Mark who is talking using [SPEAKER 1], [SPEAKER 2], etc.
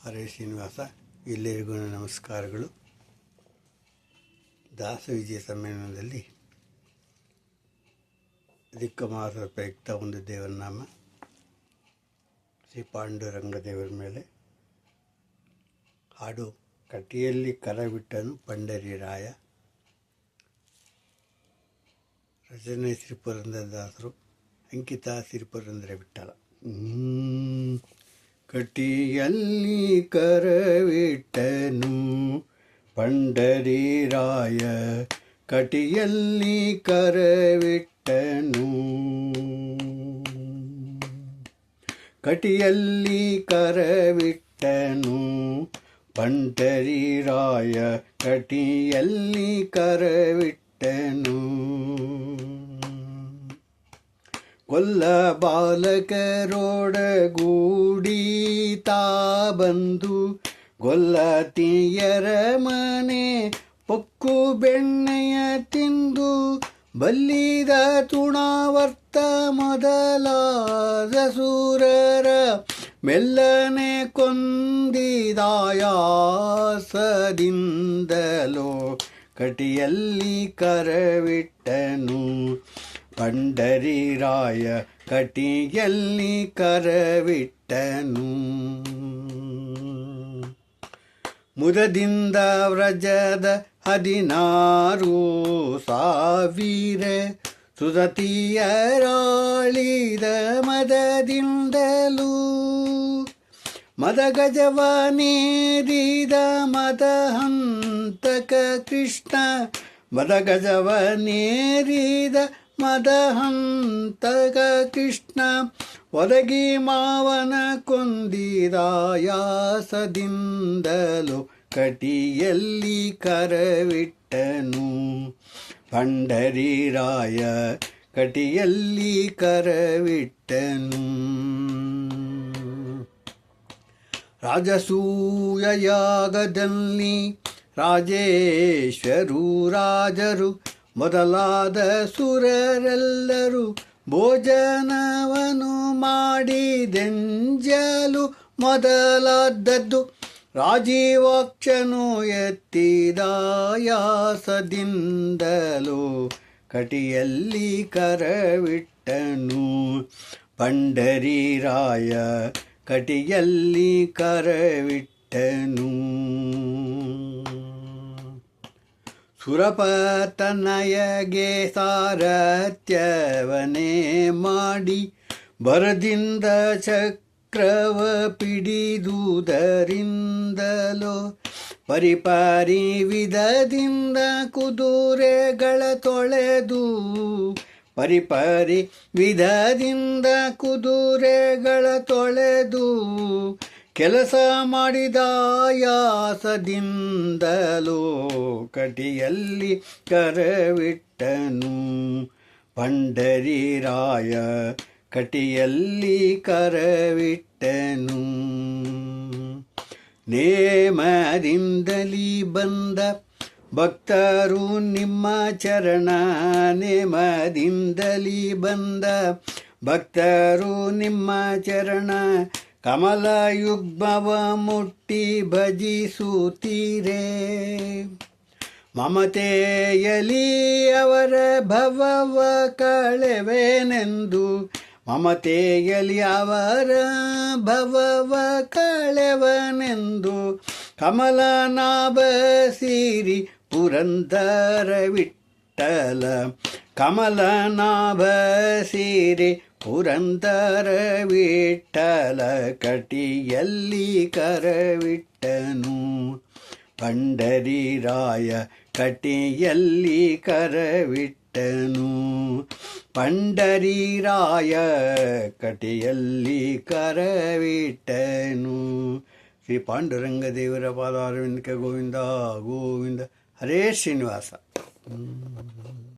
[SPEAKER 1] ಹರೇ ಶ್ರೀನಿವಾಸ. ಎಲ್ಲರಿಗೂ ನಮಸ್ಕಾರಗಳು. ದಾಸವಿಜಯ ಸಮ್ಮೇಳನದಲ್ಲಿ ಅಧಿಕ ಮಾಸದ ಪ್ರಯುಕ್ತ ಒಂದು ದೇವರ ನಾಮ ಶ್ರೀ ಪಾಂಡುರಂಗ ದೇವರ ಮೇಲೆ ಹಾಡು ಕಟಿಯಲ್ಲಿ ಕರವಿಟ್ಟನು ಪಂಡರಿರಾಯ. ರಚನೆ ಶ್ರೀ ಪುರಂದರದಾಸರು, ಅಂಕಿತ ಶ್ರೀ ಪುರಂದರ ವಿಠಲ. ಕಟಿಯಲ್ಲಿ ಕರವಿಟ್ಟನು ಪಂಡರಿರಾಯ, ಕಟಿಯಲ್ಲಿ ಕರವಿಟ್ಟನು, ಕಟಿಯಲ್ಲಿ ಕರವಿಟ್ಟನು ಪಂಡರಿರಾಯ, ಕಟಿಯಲ್ಲಿ ಕರವಿಟ್ಟನು. ಕೊಲ್ಲ ಬಾಲಕರೊಡಗೂಡಿ ತಾ ಬಂದು, ಗೊಲ್ಲತಿಯರ ಮನೆ ಪೊಕ್ಕು ಬೆಣ್ಣೆಯ ತಿಂದು, ಬಲ್ಲಿದ ತುಣಾವರ್ತ ಮೊದಲಾದ ಸೂರರ ಮೆಲ್ಲನೆ ಕೊಂದಿದಾಯಾಸದಿಂದಲೋ, ಕಟಿಯಲ್ಲಿ ಕರವಿಟ್ಟನು ಪಂಡರಿರಾಯ, ಕಟಿಯಲ್ಲಿ ಕರವಿಟ್ಟನು. ಮುದದಿಂದ ವ್ರಜದ 16,000 ಸುರತಿಯರಾಳಿದ ಮದದಿಂದಲೂ, ಮದಗಜವನೇರಿದ ಮದಹಂತಕ ಕೃಷ್ಣ, ಮದಗಜವನೇರಿದ ಮದಹಂತಕ ಕೃಷ್ಣ, ಒದಗಿ ಮಾವನ ಕೊಂದಿದಾಯಾಸದಿಂದಲೋ, ಕಟಿಯಲ್ಲಿ ಕರವಿಟ್ಟನು ಪಂಡರಿರಾಯ, ಕಟಿಯಲ್ಲಿ ಕರವಿಟ್ಟನು. ರಾಜಸೂಯ ಯಾಗದಲ್ಲಿ ರಾಜೇಶ್ವರು ರಾಜರು ಮೊದಲಾದ ಸುರರೆಲ್ಲರೂ ಭೋಜನವನ್ನು ಮಾಡಿದೆಂಜಲು ಮೊದಲಾದದ್ದು, ರಾಜೀವಾಕ್ಷನು ಎತ್ತಿದಾಯಾಸದಿಂದಲೋ, ಕಟಿಯಲ್ಲಿ ಕರವಿಟ್ಟನು ಪಂಡರಿರಾಯ, ಕಟಿಯಲ್ಲಿ ಕರವಿಟ್ಟನು. ಸುರಪತನಯಗೆ ಸಾರಥ್ಯವನೇ ಮಾಡಿ, ಬರದಿಂದ ಚಕ್ರವ ಪಿಡಿದುದರಿಂದಲೋ, ಪರಿಪಾರಿ ವಿಧದಿಂದ ಕುದುರೆಗಳ ತೊಳೆದು, ಪರಿಪಾರಿ ವಿಧದಿಂದ ಕುದುರೆಗಳ ತೊಳೆದು, ಕೆಲಸ ಮಾಡಿದಾಯಾಸದಿಂದಲೋ, ಕಟಿಯಲ್ಲಿ ಕರವಿಟ್ಟನು ಪಂಡರಿರಾಯ, ಕಟಿಯಲ್ಲಿ ಕರವಿಟ್ಟನು. ನೇಮದಿಂದಲಿ ಬಂದ ಭಕ್ತರು ನಿಮ್ಮ ಚರಣ, ನೇಮದಿಂದಲಿ ಬಂದ ಭಕ್ತರು ನಿಮ್ಮ ಚರಣ, ಕಮಲಯುಗ್ಮವ ಮುಟ್ಟಿ ಭಜಿಸುತ್ತೀರೇ. ಮಮತೆಯಲಿ ಅವರ ಭವವ ಕಳೆವೆನೆಂದು, ಮಮತೆಯಲಿ ಅವರ ಭವವ ಕಳೆವನೆಂದು, ಕಮಲನಾಭ ಸಿರಿ ಪುರಂದರ ವಿಠಲ, ಕಮಲನಾಭ ಸಿರಿ ಪುರಂದರ ವಿಠಲ, ಕಟಿಯಲ್ಲಿ ಕರವಿಟ್ಟನು ಪಂಡರಿರಾಯ, ಕಟಿಯಲ್ಲಿ ಕರವಿಟ್ಟನು ಪಂಡರಿರಾಯ, ಕಟಿಯಲ್ಲಿ ಕರವಿಟ್ಟನು. ಶ್ರೀ ಪಾಂಡುರಂಗ ದೇವರ ಪಾದಾರವಿಂದಕ್ಕೆ ಗೋವಿಂದ ಗೋವಿಂದ. ಹರೇ ಶ್ರೀನಿವಾಸ.